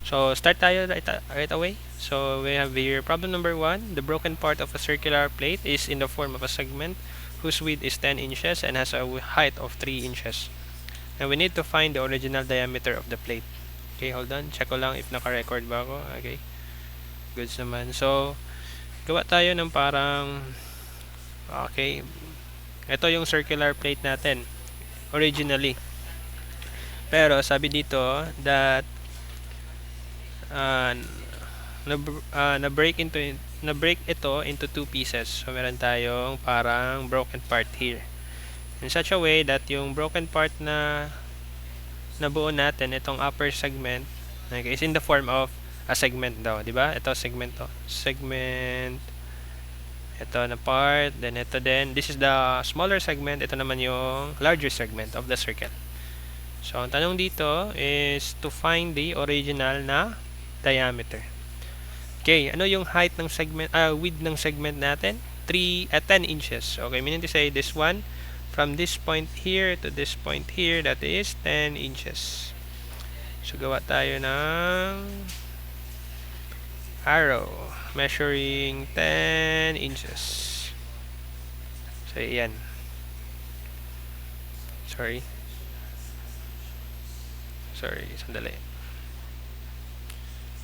So, start tayo right away. So, we have here problem number 1. The broken part of a circular plate is in the form of a segment whose width is 10 inches and has a height of 3 inches. And we need to find the original diameter of the plate. Okay, hold on. Check ko lang if naka-record ba ako. Okay. Goods naman. So, gawa tayo ng parang okay. Ito yung circular plate natin originally. Pero sabi dito that na-break ito into two pieces. So meron tayong parang broken part here. In such a way that yung broken part na nabuo natin, itong upper segment, okay, is in the form of a segment daw, di ba? Ito segment to. Segment, ito na part, then ito din. This is the smaller segment, ito naman yung larger segment of the circle. So ang tanong dito is to find the original na diameter. Okay, ano yung height ng segment, width ng segment natin? 10 inches. Okay, meaning to say this one, from this point here to this point here, that is 10 inches. So, gawa tayo ng arrow, measuring 10 inches. So, yan. Sorry, sandali.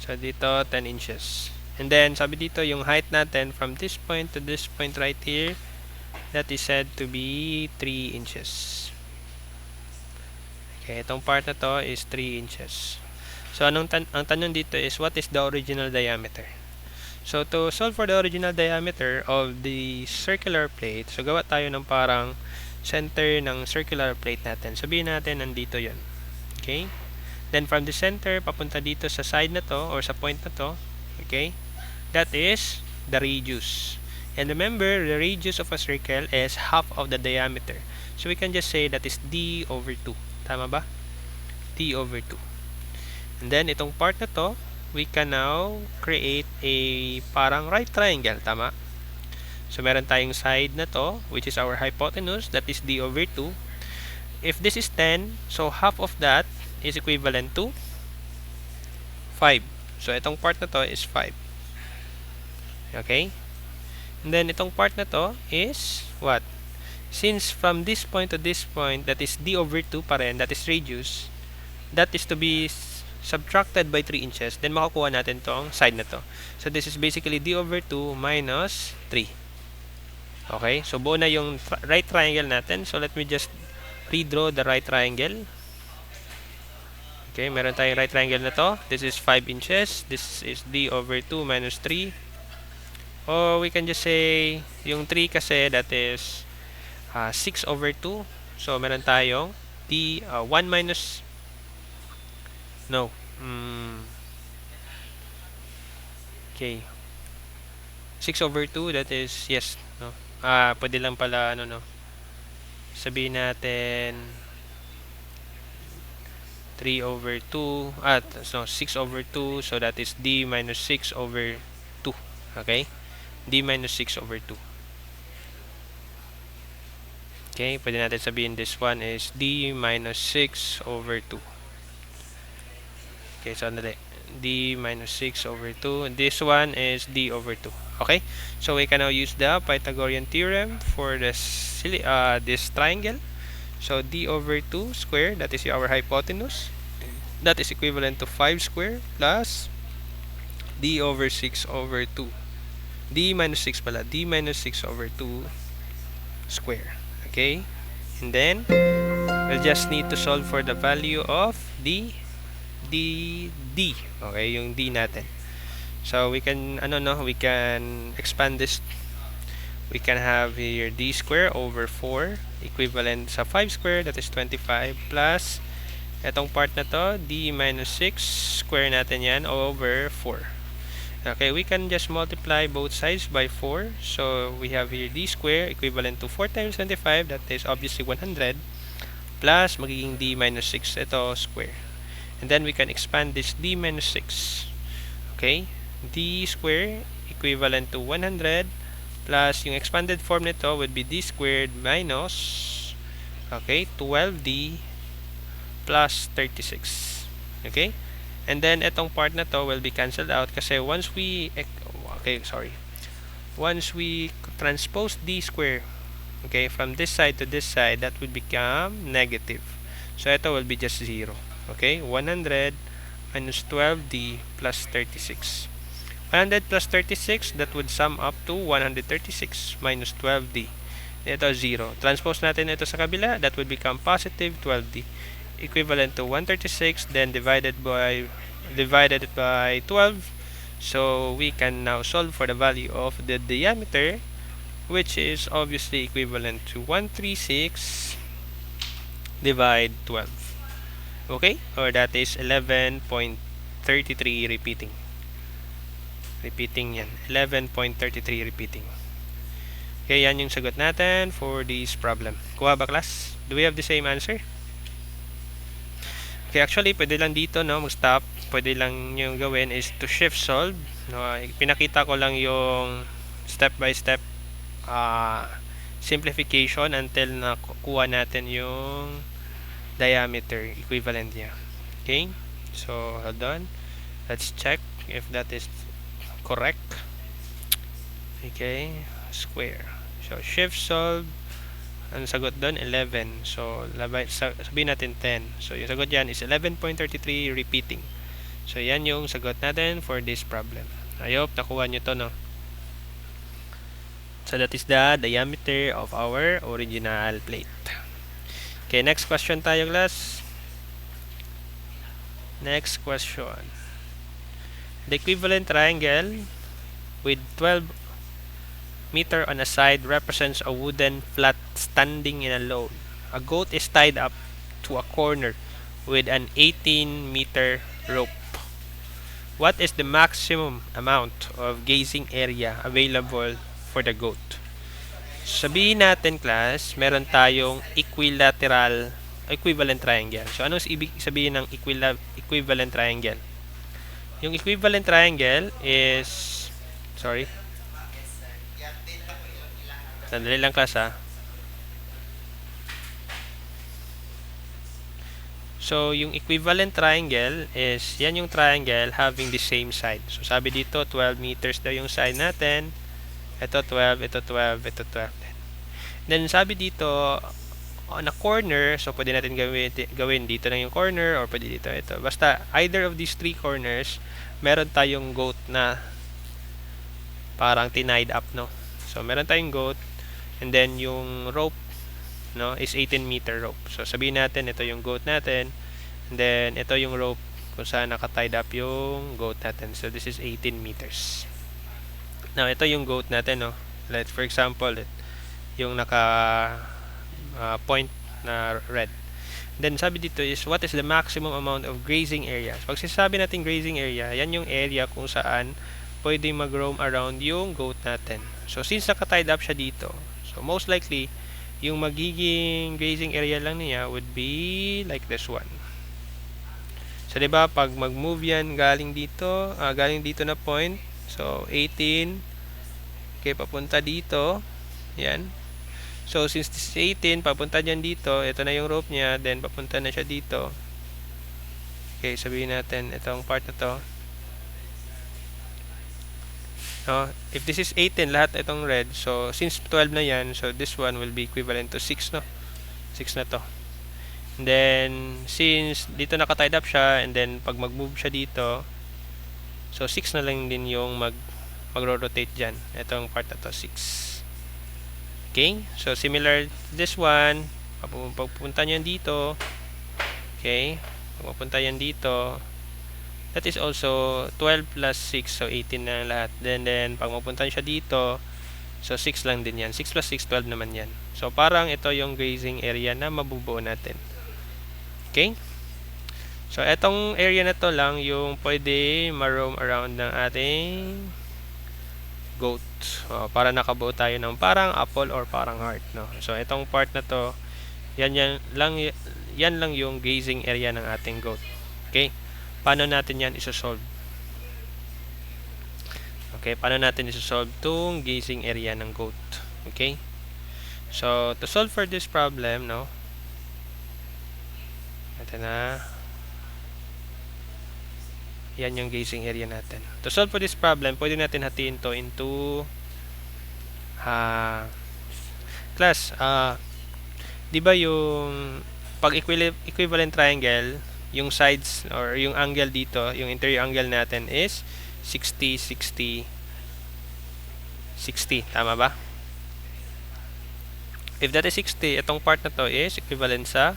So, dito, 10 inches. And then, sabi dito, yung height natin from this point to this point right here, that is said to be 3 inches. Okay, itong part na to is 3 inches. So, ang tanong dito is, what is the original diameter? So, to solve for the original diameter of the circular plate, so gawa tayo ng parang center ng circular plate natin. Sabihin natin, nandito yon. Okay? Then from the center, papunta dito sa side na to, or sa point na to, okay? That is the radius. And remember, the radius of a circle is half of the diameter. So we can just say that is d over 2. Tama ba? d over 2. And then, itong part na to, we can now create a parang right triangle. Tama? So meron tayong side na to, which is our hypotenuse, that is d over 2. If this is 10, so half of that is equivalent to 5. So, itong part na to is 5. Okay? And then, itong part na to is what? Since from this point to this point, that is d over 2 pa rin, that is radius, that is to be subtracted by 3 inches, then makukuha natin tong side na to. So, this is basically d over 2 minus 3. Okay? So, buo na yung right triangle natin. So, let me just redraw the right triangle. Okay, meron tayong right triangle na to. This is 5 inches. This is d over 2 minus 3. Or we can just say, yung 3 kasi, that is 6 over 2. So, meron tayong d, 1 minus, no. Okay. 6 over 2, that is, yes. No? Pwede lang pala, ano, no. Sabihin natin, 3 over 2, so 6 over 2, so that is d minus 6 over 2. Okay? d minus 6 over 2. Okay, pwede natin sabihin this one is d minus 6 over 2. Okay, so d minus 6 over 2. This one is d over 2. Okay? So we can now use the Pythagorean theorem for this triangle. So, d over 2 square, that is our hypotenuse. That is equivalent to 5 square plus d over 6 over 2. d minus 6 pala. d minus 6 over 2 square. Okay? And then, we'll just need to solve for the value of d. Okay, yung d natin. So, we can, we can expand this. We can have here d square over 4 equivalent sa 5 square, that is 25, plus etong part na to, d minus 6 square natin yan over 4. Okay, we can just multiply both sides by 4. So, we have here d square equivalent to 4 times 25, that is obviously 100, plus magiging d minus 6, ito square. And then, we can expand this d minus 6. Okay, d square equivalent to 100, plus yung expanded form nito would be d squared minus, okay, 12d plus 36. Okay? And then, itong part na to will be cancelled out kasi once we transpose d square, okay, from this side to this side, that would become negative. So, ito will be just 0. Okay, 100 minus 12d plus 36. 100 plus 36, that would sum up to 136 minus 12d. Ito 0. Transpose natin ito sa kabila, that would become positive 12d. Equivalent to 136, then divided by 12. So we can now solve for the value of the diameter, which is obviously equivalent to 136 divide 12. Okay? Or that is 11.33 repeating. Repeating yan. 11.33 repeating. Okay, yan yung sagot natin for this problem. Kuha ba, class? Do we have the same answer? Okay, actually, pwede lang dito, no, mag-stop. Pwede lang yung gawin is to shift solve. No, pinakita ko lang yung step-by-step simplification until nakuha natin yung diameter equivalent niya. Okay? So, hold on. Let's check if that is correct. Okay, square. So, shift solve. Ang sagot doon, 11. So, sabihin natin 10. So, yung sagot yan is 11.33 repeating. So, yan yung sagot natin for this problem. I hope nakuha nyo to, no? So, that is the diameter of our original plate. Okay, next question tayo, class. Next question. The equivalent triangle with 12 meter on a side represents a wooden flat standing in a load. A goat is tied up to a corner with an 18-meter rope. What is the maximum amount of grazing area available for the goat? Sabihin natin, class, meron tayong equivalent triangle. So, anong ibig sabihin ng equivalent triangle? Yung equivalent triangle is, sorry, sandali lang, class, ha. So, yung equivalent triangle is, yan yung triangle having the same side. So, sabi dito, 12 meters daw yung side natin. Ito 12, ito 12, ito 12. Then, sabi dito, on a corner, so pwede natin gawin dito lang yung corner or pwede dito, ito. Basta, either of these three corners, meron tayong goat na parang tinied up, no? So, meron tayong goat, and then yung rope, no, is 18-meter rope. So, sabihin natin, ito yung goat natin, and then, ito yung rope kung saan naka-tied up yung goat natin. So, this is 18 meters. Now, ito yung goat natin, no. Let's, for example, yung point na red. Then, sabi dito is, what is the maximum amount of grazing area? Pag sinasabi natin grazing area, yan yung area kung saan pwede mag-roam around yung goat natin. So, since naka-tied up siya dito, so, most likely, yung magiging grazing area lang niya would be like this one. So, diba, pag mag-move yan galing dito na point, so, 18, okay, papunta dito, yan. So, since this is 18, papunta dyan dito, ito na yung rope niya, then papunta na siya dito. Okay, sabihin natin, itong part na to. No? If this is 18, lahat itong red, so, since 12 na yan, so, this one will be equivalent to 6, no? 6 na to. And then, since dito naka-tied up siya, and then, pag mag-move siya dito, so, 6 na lang din yung magro-rotate dyan. Itong part na to, 6. Okay? So, similar to this one, pagpunta niyan dito, okay? Pagpunta yan dito, that is also 12 plus 6, so 18 na lahat. Then, pag mapunta siya dito, so 6 lang din yan. 6 plus 6, 12 naman yan. So, parang ito yung grazing area na mabubuo natin. Okay? So, etong area na to lang yung pwede ma-roam around ng ating goat. Para nakabuo tayo ng parang apple or parang heart, no? So, etong part na to, yan lang yung grazing area ng ating goat. Okay? Paano natin yan isosolve? Okay, paano natin isosolve itong grazing area ng goat? Okay? So, to solve for this problem, no? Ito na. Yan yung grazing area natin. To solve for this problem, pwede natin hatiin to into class, di ba yung pag equivalent triangle, yung sides or yung angle dito, yung interior angle natin is 60, 60, 60. Tama ba? If that is 60, itong part na to is equivalent sa,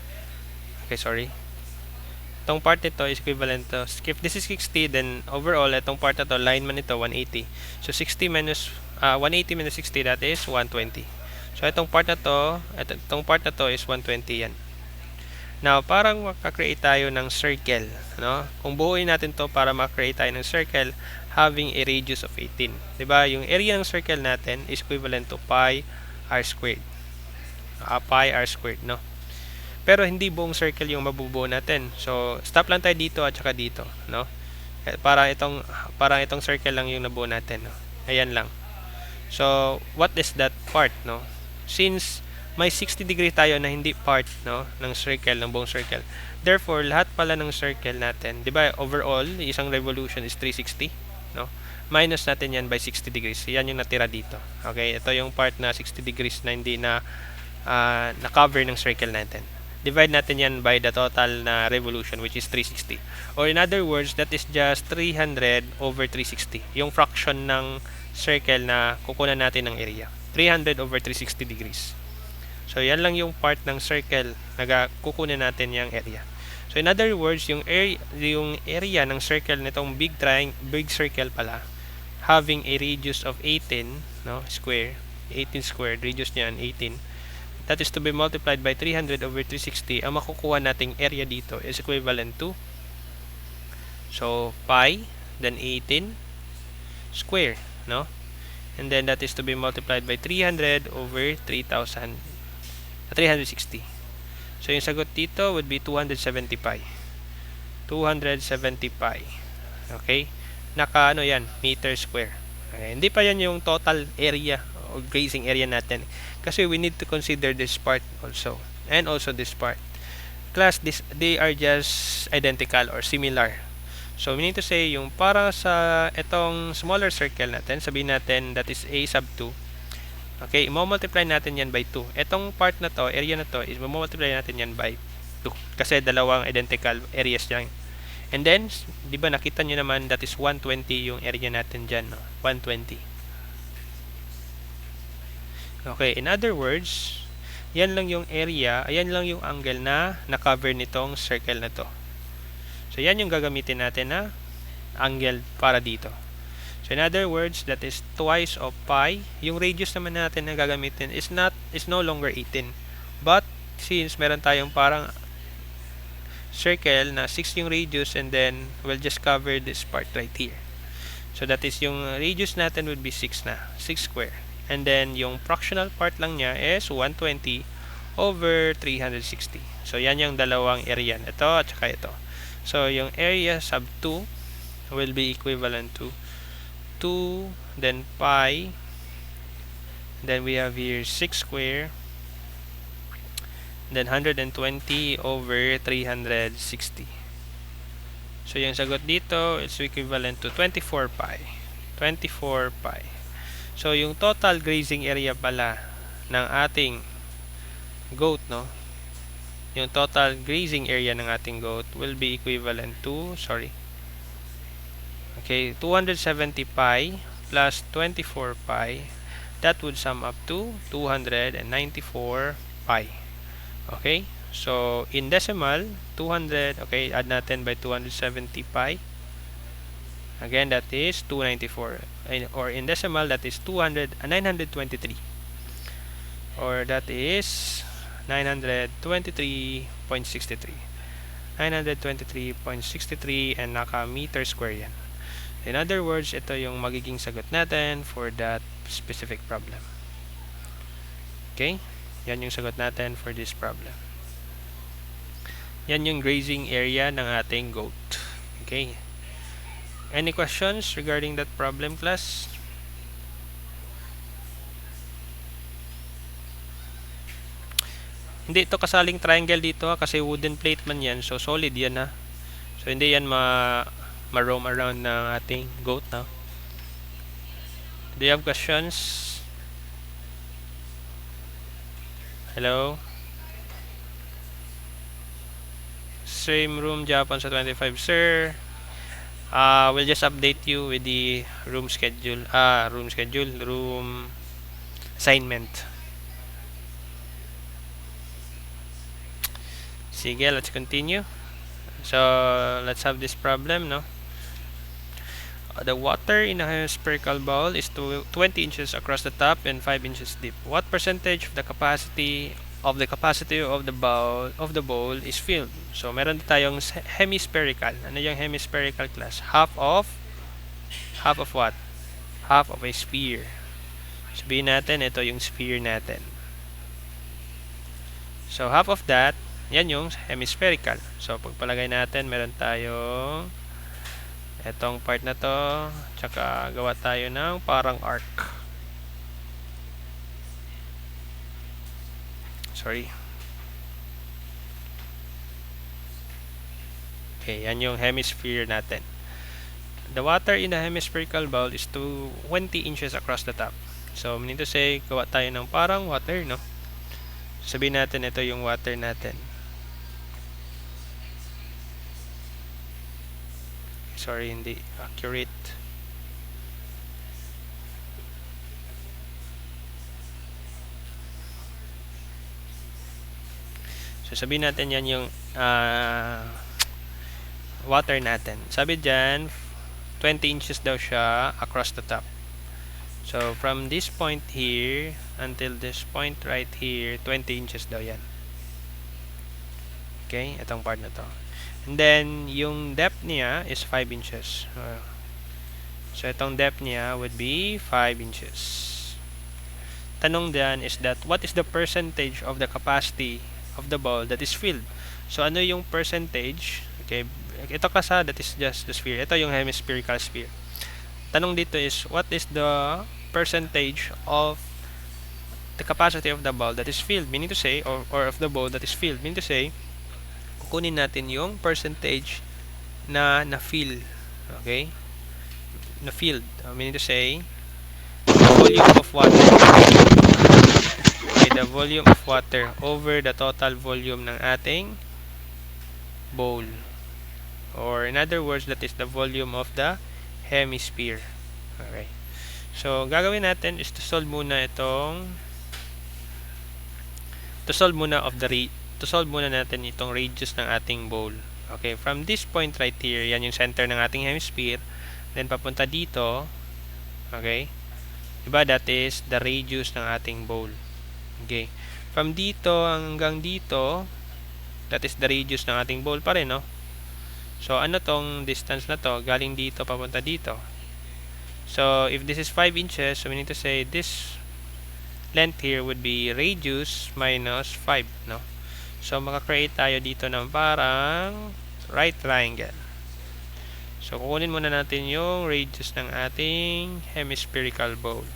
okay, sorry. Itong part nito is equivalent to, if this is 60, then overall, itong part na to, line man ito, 180. So, 60 minus, 180 minus 60, that is 120. So, itong part na to is 120 yan. Now, parang makakreate tayo ng circle, no? Kung buuin natin to para makakreate tayo ng circle having a radius of 18. Diba? Yung area ng circle natin is equivalent to pi r squared. Pi r squared, no? Pero hindi buong circle yung mabubuo natin. So, stop lang tayo dito at saka dito, no? Parang itong circle lang yung nabuo natin, no? Ayan lang. So, what is that part, no? Since may 60 degree tayo na hindi part, no, ng circle, ng buong circle. Therefore, lahat pala ng circle natin, 'di ba? Overall, isang revolution is 360, no? Minus natin 'yan by 60 degrees. Yan yung natira dito. Okay, ito yung part na 60 degrees na hindi na na-cover ng circle natin. Divide natin yan by the total na revolution, which is 360. Or in other words, that is just 300 over 360. Yung fraction ng circle na kukunan natin ng area. 300 over 360 degrees. So, yan lang yung part ng circle na kukunan natin yung area. So, in other words, yung area ng circle nitong big circle pala, having a radius of 18, no, square, 18 squared, radius niyan 18, that is to be multiplied by 300 over 360. Ang makukuha nating area dito is equivalent to, so, pi, then 18 square, no? And then that is to be multiplied by 300 over 360. So, yung sagot dito would be 270 pi. 270 pi. Okay? Naka, ano yan, meter square. Okay? Hindi pa yan yung total area o grazing area natin. Kasi we need to consider this part also. And also this part. Class, they are just identical or similar. So, we need to say, yung para sa itong smaller circle natin, sabihin natin that is a sub 2. Okay, i-multiply natin yan by 2. Itong part na to, area na to, i-multiply natin yan by 2. Kasi dalawang identical areas yan. And then, di ba nakita nyo naman that is 120 yung area natin dyan. No? 120. Okay, in other words, yan lang yung area, ayan lang yung angle na na-cover nitong circle na to. So, yan yung gagamitin natin na angle para dito. So, in other words, that is twice of pi. Yung radius naman natin na gagamitin is no longer 18. But, since meron tayong parang circle na 6 yung radius, and then we'll just cover this part right here. So, that is yung radius natin would be 6 na. 6 square. And then, yung fractional part lang niya is 120 over 360. So, yan yung dalawang area. Ito at saka ito. So, yung area sub 2 will be equivalent to 2, then pi. Then, we have here 6 square. Then, 120 over 360. So, yung sagot dito is equivalent to 24 pi. 24 pi. So, yung total grazing area pala ng ating goat, no? Yung total grazing area ng ating goat will be equivalent to, okay, 270 pi plus 24 pi. That would sum up to 294 pi. Okay? So, in decimal, 200, okay, add natin by 270 pi. Again, that is 294. Or in decimal, that is 923. Or that is 923.63. 923.63 and naka meter square yan. In other words, ito yung magiging sagot natin for that specific problem. Okay? Yan yung sagot natin for this problem. Yan yung grazing area ng ating goat. Okay? Any questions regarding that problem, class? Hindi ito kasaling triangle dito kasi wooden plate man yan. So, solid yan ha. So, hindi yan ma-roam around ng ating goat, no? Do you have questions? Hello? Same room, Japan sa 25, sir. We'll just update you with the room assignment. Sige, let's continue. So, let's have this problem, no? The water in a hemispherical bowl is 20 inches across the top and 5 inches deep. What percentage of the capacity of the bowl is filled? So, meron tayong hemispherical. Ano yung hemispherical class? Half of what? Half of a sphere. Sabihin natin, ito yung sphere natin. So, half of that, yan yung hemispherical. So, pagpalagay natin, meron tayong etong part na to, tsaka gawa tayo ng parang arc. Sorry. Okay, yan yung hemisphere natin. The water in the hemispherical bowl is 20 inches across the top. So, meaning to say, gawa tayo ng parang water, no? Sabihin natin, ito yung water natin. Sorry, hindi accurate. So, sabihin natin yan yung water natin. Sabi dyan, 20 inches daw siya across the top. So, from this point here until this point right here, 20 inches daw yan. Okay, itong part na to. And then, yung depth niya is 5 inches. So, itong depth niya would be 5 inches. Tanong dyan is that, what is the percentage of the capacity of the bowl that is filled? So, ano yung percentage? Okay, ito kasi, that is just the sphere. Ito yung hemispherical sphere. Tanong dito is, what is the percentage of the capacity of the bowl that is filled? Meaning to say, or of the bowl that is filled. Meaning to say, kukunin natin yung percentage na na-fill. Okay? Na-filled. Meaning to say, the volume of water. Okay, the volume of water over the total volume ng ating bowl. Or in other words, that is the volume of the hemisphere. Okay. So, gagawin natin is to solve muna natin itong radius ng ating bowl. Okay, from this point right here, yan yung center ng ating hemisphere. Then, papunta dito. Okay. Diba, that is the radius ng ating bowl. Okay. From dito hanggang dito, that is the radius ng ating bowl pa rin, no? So, ano tong distance na to? Galing dito, papunta dito. So, if this is 5 inches, so we need to say this length here would be radius minus 5, no? So, makakreate tayo dito ng parang right triangle. So, kukunin muna natin yung radius ng ating hemispherical bowl.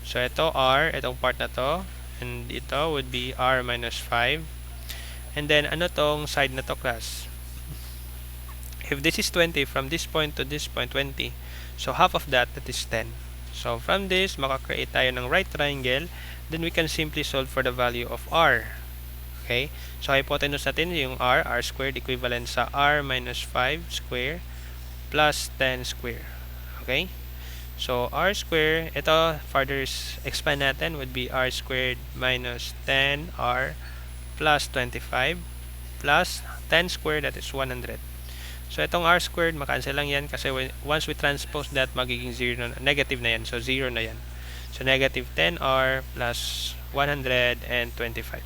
So, ito R, itong part na to. And ito would be R minus 5. And then, ano tong side na to, class? If this is 20, from this point to this point, 20. So, half of that is 10. So, from this, makakreate tayo ng right triangle. Then, we can simply solve for the value of R. Okay? So, hypotenuse natin yung R squared, equivalent sa R minus 5 square plus 10 square. Okay? So, R square, ito, further expand natin, would be R squared minus 10R plus 25 plus 10 squared, that is 100. So, itong R squared, makancel lang yan kasi once we transpose that, magiging negative na yan. So, 0 na yan. So, negative 10R plus 125.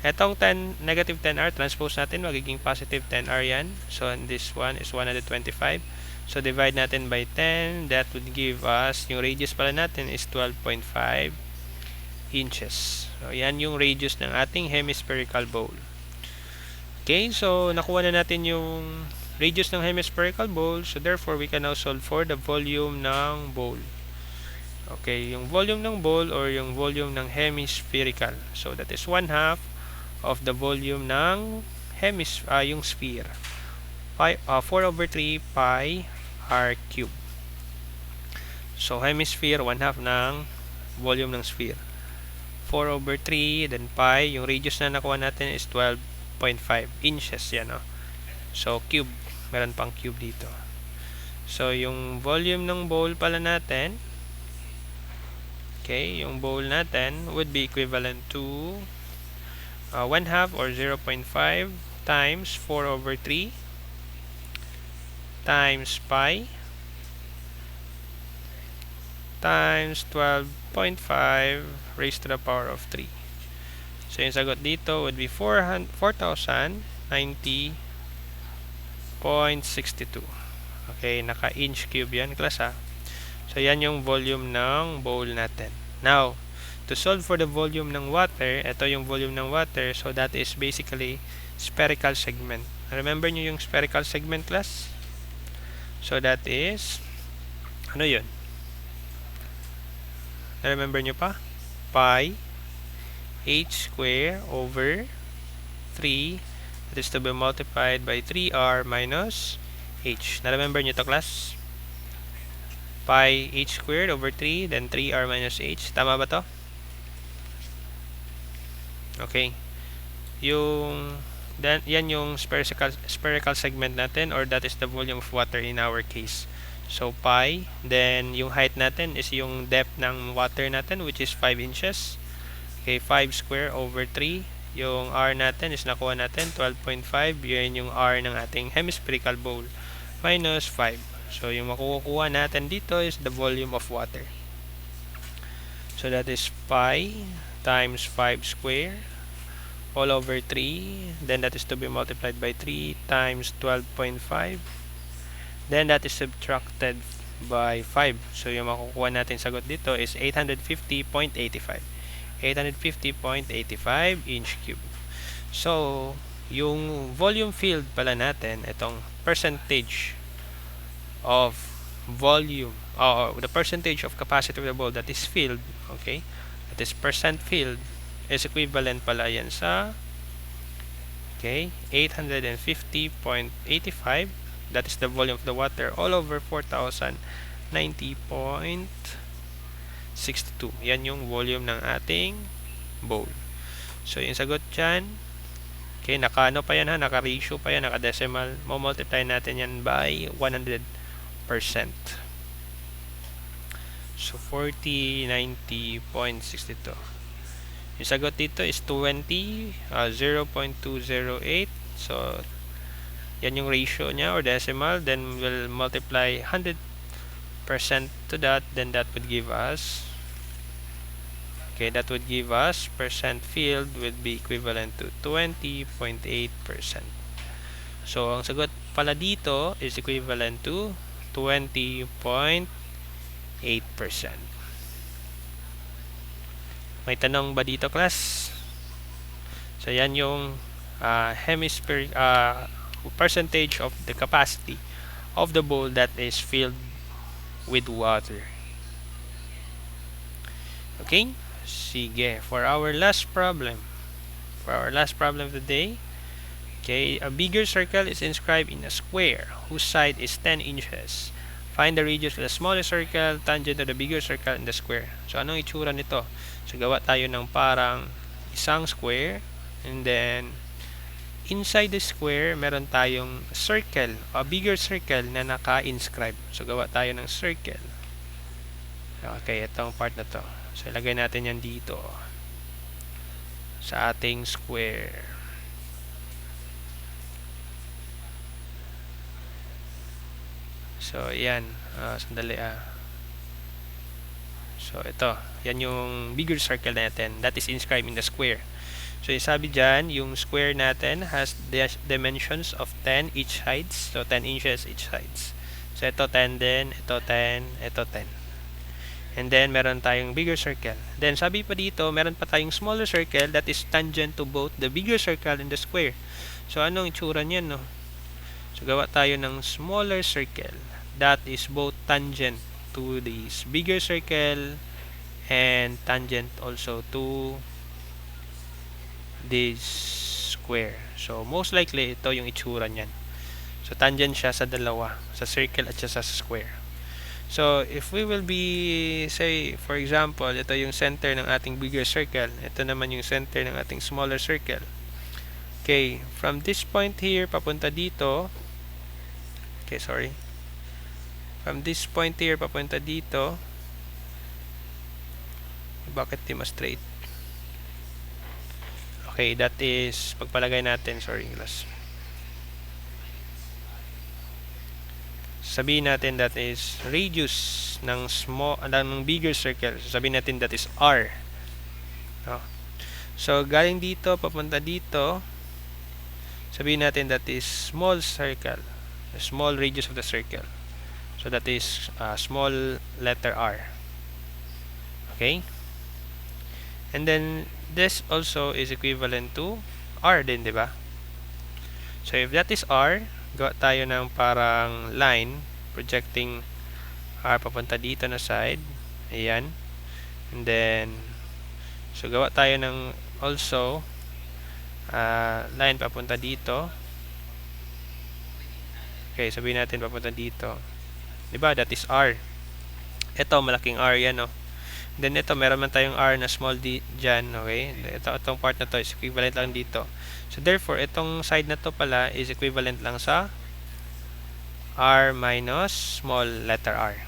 Itong negative 10R, transpose natin, magiging positive 10R yan. So, this one is 125. So, divide natin by 10. That would give us, yung radius pala natin is 12.5 inches. So, yan yung radius ng ating hemispherical bowl. Okay, so, nakuha na natin yung radius ng hemispherical bowl. So, therefore, we can now solve for the volume ng bowl. Okay, yung volume ng bowl or yung volume ng hemispherical. So, that is 1/2 of the volume ng yung sphere. 4/3 pi r cube. So, hemisphere, 1/2 ng volume ng sphere. 4/3, then pi. Yung radius na nakuha natin is 12.5 inches. Yan, no? So, cube. Meron pang cube dito. So, yung volume ng bowl pala natin, okay, yung bowl natin would be equivalent to 1/2 or 0.5 times 4/3 times pi times 12.5 raised to the power of 3. So, yung sagot dito would be 4,090.62. Okay, naka-inch cube yan, class, ha? So, yan yung volume ng bowl natin. Now, to solve for the volume ng water, ito yung volume ng water, so that is basically spherical segment. Remember nyo yung spherical segment, class? So, that is, ano yun? Remember nyo pa? Pi h square over 3, that is to be multiplied by 3r minus h. Na-remember nyo to, class? Pi h squared over 3, then 3r minus h. Tama ba to? Okay. Yan yung spherical segment natin, or that is the volume of water in our case. So, pi, then yung height natin is yung depth ng water natin, which is 5 inches. Okay, 5 square over 3. Yung r natin is nakuha natin, 12.5. Yun yung r ng ating hemispherical bowl, minus 5. So, yung makukuha natin dito is the volume of water. So, that is pi times 5 square all over 3. Then, that is to be multiplied by 3 times 12.5. Then, that is subtracted by 5. So, yung makukuha natin sagot dito is 850.85. 850.85 inch cube. So, yung volume field pala natin, itong percentage of volume, or the percentage of capacity of the bowl that is filled, okay, that is percent filled, is equivalent pala yan sa, okay, 850.85. That is the volume of the water all over 4,090.62. Yan yung volume ng ating bowl. So, yung sagot dyan, okay, naka-ano pa yan, ha? Naka-ratio pa yan, naka-decimal. Mo-multiply natin yan by 100%. So, 4090.62. Yung sagot dito is 0.208. So, yan yung ratio niya or decimal. Then, we'll multiply 100% to that. Then, that would give us, okay, that would give us percent filled would be equivalent to 20.8%. So, ang sagot pala dito is equivalent to 20.8%. May tanong ba dito, class? So, yan yung hemisphere, percentage of the capacity of the bowl that is filled with water. Okay? Sige. For our last problem of the day, okay, a bigger circle is inscribed in a square whose side is 10 inches. Find the radius of the smaller circle tangent to the bigger circle in the square. So, anong itsura nito? So, gawa tayo ng parang isang square, and then inside the square, meron tayong circle, a bigger circle na naka-inscribe. So, gawa tayo ng circle. Okay, itong part na to. So, ilagay natin yan dito sa ating square. So, yan. Sandali, So, ito. Yan yung bigger circle natin that is inscribed in the square. So, sabi dyan, yung square natin has dimensions of 10 each sides. So, 10 inches each sides. So, ito 10 din, ito 10, ito 10. And then, meron tayong bigger circle. Then, sabi pa dito, meron pa tayong smaller circle that is tangent to both the bigger circle and the square. So, anong itsura niyan, no? So, gawa tayo ng smaller circle that is both tangent to this bigger circle and tangent also to this square. So, most likely, ito yung itsura niyan. So, tangent siya sa dalawa, sa circle at sa square. So, if we will be, say, for example, ito yung center ng ating bigger circle. Ito naman yung center ng ating smaller circle. Okay, from this point here, papunta dito. Okay, sorry. From this point here, papunta dito. Bakit di mas straight? Okay, that is, pagpalagay natin, sorry, glass. Sabihin natin that is radius ng bigger circle. So, sabihin natin that is R. No? So, galing dito, papunta dito. Sabihin natin that is small circle. The small radius of the circle. So, that is small letter R. Okay? And then, this also is equivalent to R din, di ba? So, if that is R, gawa tayo ng parang line projecting R papunta dito na side. Ayan. And then, so gawa tayo ng also line papunta dito. Okay, sabihin natin papunta dito. Diba? That is R. Ito, malaking R yan, no? Then, ito, meron man tayong R na small d dyan, okay? Itong part na to is equivalent lang dito. So, therefore, itong side na to pala is equivalent lang sa R minus small letter R.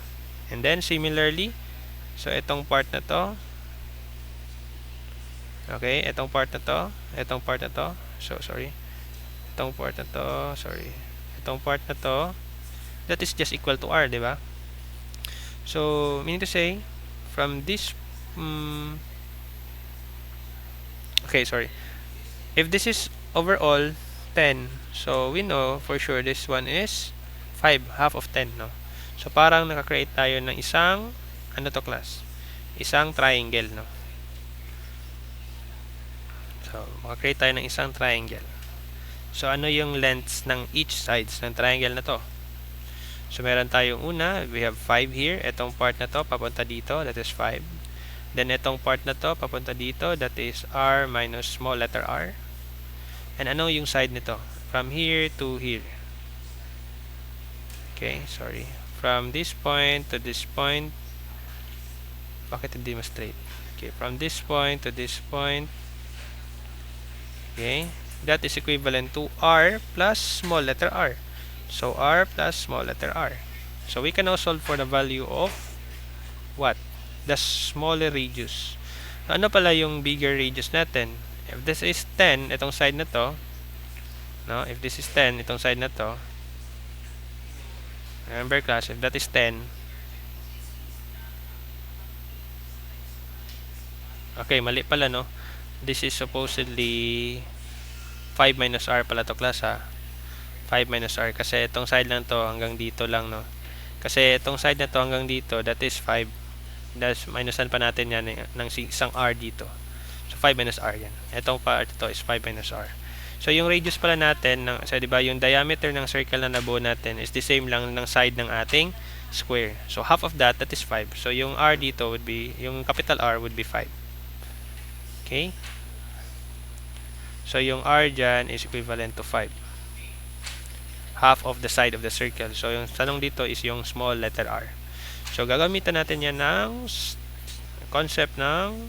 And then, similarly, so, itong part na to, okay, itong part na to, itong part na to, so, sorry, itong part na to, sorry, itong part na to, that is just equal to R, diba? So, meaning to say, from this, okay, sorry, if this is overall 10, so we know for sure this one is 5, half of 10, no? So, parang nakakreate tayo ng isang, ano to class? Isang triangle, no? So, makakreate tayo ng isang triangle. So, ano yung lengths ng each sides ng triangle na to? So, meron tayong una, we have 5 here. Itong part na to, papunta dito, that is 5. Then, itong part na to, papunta dito, that is R minus small letter R. And ano yung side nito? From here to here. Okay, sorry. From this point to this point. Bakit hindi mas straight? Okay, from this point to this point. Okay, that is equivalent to R plus small letter R. So, R plus small letter R. So, we can now solve for the value of what? The smaller radius. Ano pala yung bigger radius natin? If this is 10, itong side na to, no? If this is 10, itong side na to, remember class, if that is 10, okay, mali pala, no? This is supposedly 5 minus R pala to class, ha? 5 minus R kasi itong side lang to hanggang dito lang, no? Kasi itong side na to hanggang dito, that is 5. That's minusan pa natin yan ng isang R dito. So 5 minus R yan. Itong part to is 5 minus R. So yung radius pala natin, so diba yung diameter ng circle na nabuo natin is the same lang ng side ng ating square. So half of that is 5. So yung R dito would be, yung capital R would be 5. Okay? So yung R dyan is equivalent to 5. Half of the side of the circle. So, yung tanong dito is yung small letter R. So, gagamitan natin yan ng concept ng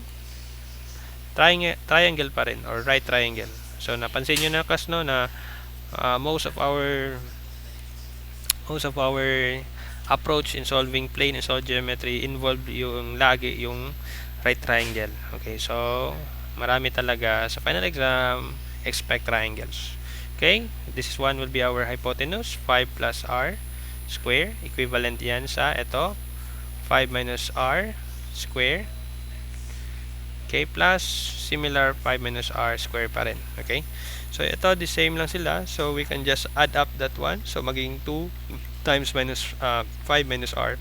triangle pa rin, or right triangle. So, napansin nyo na class, no, na most of our approach in solving plane and solid geometry involve yung lagi yung right triangle. Okay, so, marami talaga sa final exam, expect triangles. Okay, this one will be our hypotenuse, 5 plus R square. Equivalent yan sa ito, 5 minus R square. Okay, plus similar 5 minus R square pa rin. Okay, so ito, the same lang sila. So, we can just add up that one. So, maging 2 times minus 5 minus R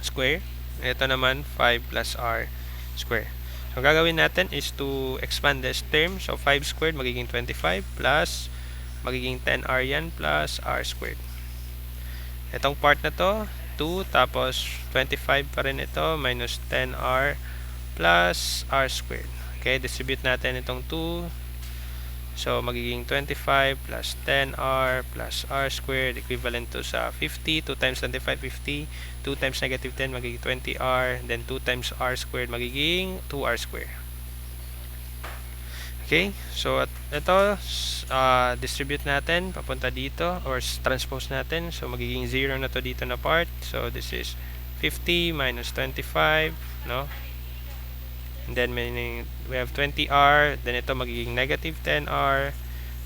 square. Ito naman, 5 plus R square. So, gagawin natin is to expand this term. So, 5 squared magiging 25 plus magiging 10R yan plus R squared. Itong part na to, 2 tapos 25 pa rin ito minus 10R plus R squared. Okay, distribute natin itong 2 So, magiging 25 plus 10r plus r squared equivalent to sa 50. 2 times 25, 50. 2 times negative 10, magiging 20r. Then, 2 times r squared, magiging 2r squared. Okay? So, ito, distribute natin papunta dito or transpose natin. So, magiging 0 na to dito na part. So, this is 50 minus 25, no? And then meaning we have 20r, then ito magiging negative 10r,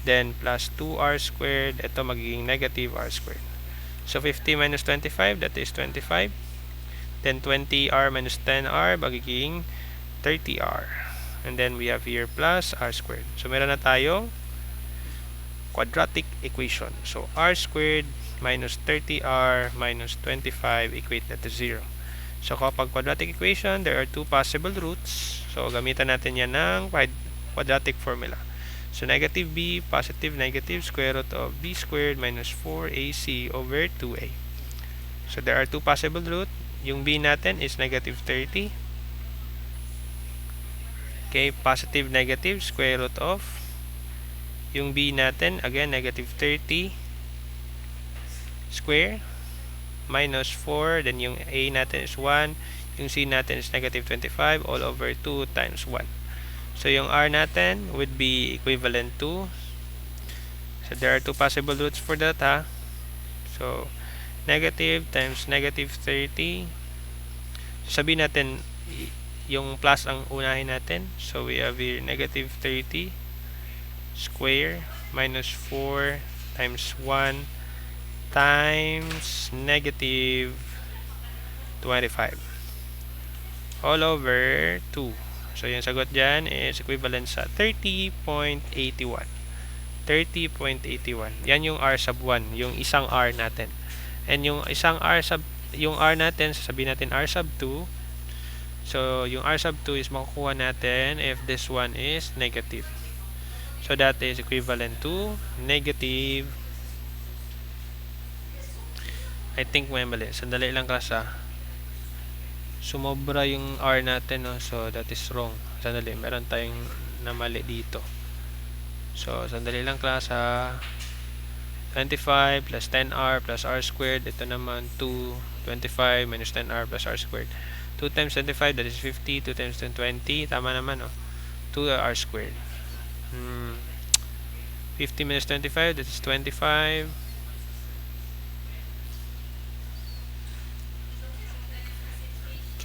then plus 2r squared, ito magiging negative r squared. So 50 minus 25, that is 25. Then 20r minus 10r, magiging 30r. And then we have here plus r squared. So meron na tayong quadratic equation. So r squared minus 30r minus 25 equate that to 0. So, kapag quadratic equation, there are two possible roots. So, gamitan natin yan ng quadratic formula. So, negative b, positive negative, square root of b squared minus 4ac over 2a. So, there are two possible roots. Yung b natin is negative 30. Okay, positive negative, square root of. Yung b natin, again, negative 30 square minus 4, then yung a natin is 1, yung c natin is negative 25 all over 2 times 1. So yung r natin would be equivalent to, so there are two possible roots for that, ha. So negative times negative 30, sabihin natin yung plus ang unahin natin. So we have here negative 30 square minus 4 times 1 times negative 25 all over 2. So, yung sagot dyan is equivalent sa 30.81. 30.81. Yan yung r sub 1, yung isang r natin. And yung isang r sub, yung r natin, sasabihin natin r sub 2. So, yung r sub 2 is makukuha natin if this one is negative. So, that is equivalent to negative, I think may mali. Sandali lang kasi. Sumobra yung r natin, no? So, that is wrong. Sandali. Meron tayong namali dito. So, sandali lang klase. 25 plus 10r plus r squared. Ito naman 2. 25 minus 10r plus r squared. 2 times 25, that is 50. 2 times 10, 20. Tama naman, no? 2r squared. 50 minus 25, that is 25.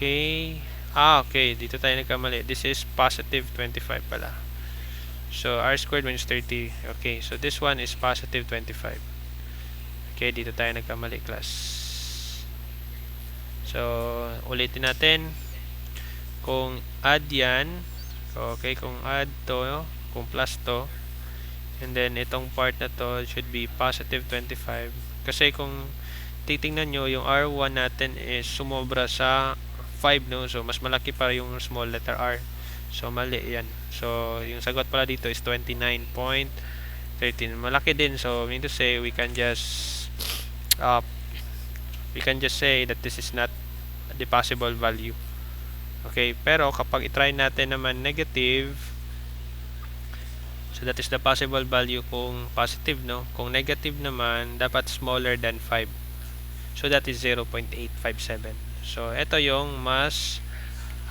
Okay. Okay. Dito tayo nagkamali. This is positive 25 pala. So, r squared minus 30. Okay. So, this one is positive 25. Okay. Dito tayo nagkamali, class. So, ulitin natin. Kung add yan. Okay. Kung add to, kung plus to, and then, itong part na to should be positive 25. Kasi kung titingnan nyo, yung R1 natin is sumobra sa 5, no? So, mas malaki pa yung small letter r. So, mali yan. So, yung sagot pala dito is 29.13. Malaki din. So, mean to say, we can just say that this is not the possible value. Okay? Pero, kapag itry natin naman negative, so, that is the possible value kung positive, no? Kung negative naman, dapat smaller than 5. So, that is 0.857. So, ito yung mas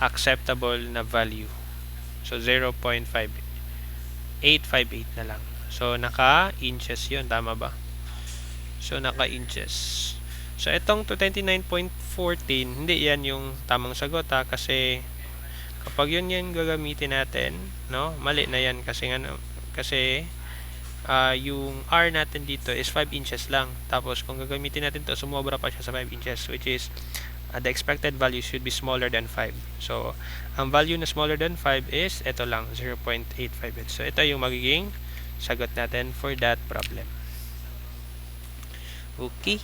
acceptable na value. So, 0.858 na lang. So, naka-inches yun. Tama ba? So, naka-inches. So, itong 29.14, hindi yan yung tamang sagot, ha? Kasi, kapag yun yan gagamitin natin, no? Mali na yan kasi yung r natin dito is 5 inches lang. Tapos, kung gagamitin natin to, sumobra pa siya sa 5 inches, which is the expected value should be smaller than 5. So, ang value na smaller than 5 is ito lang, 0.858. So, ito yung magiging sagot natin for that problem. Okay.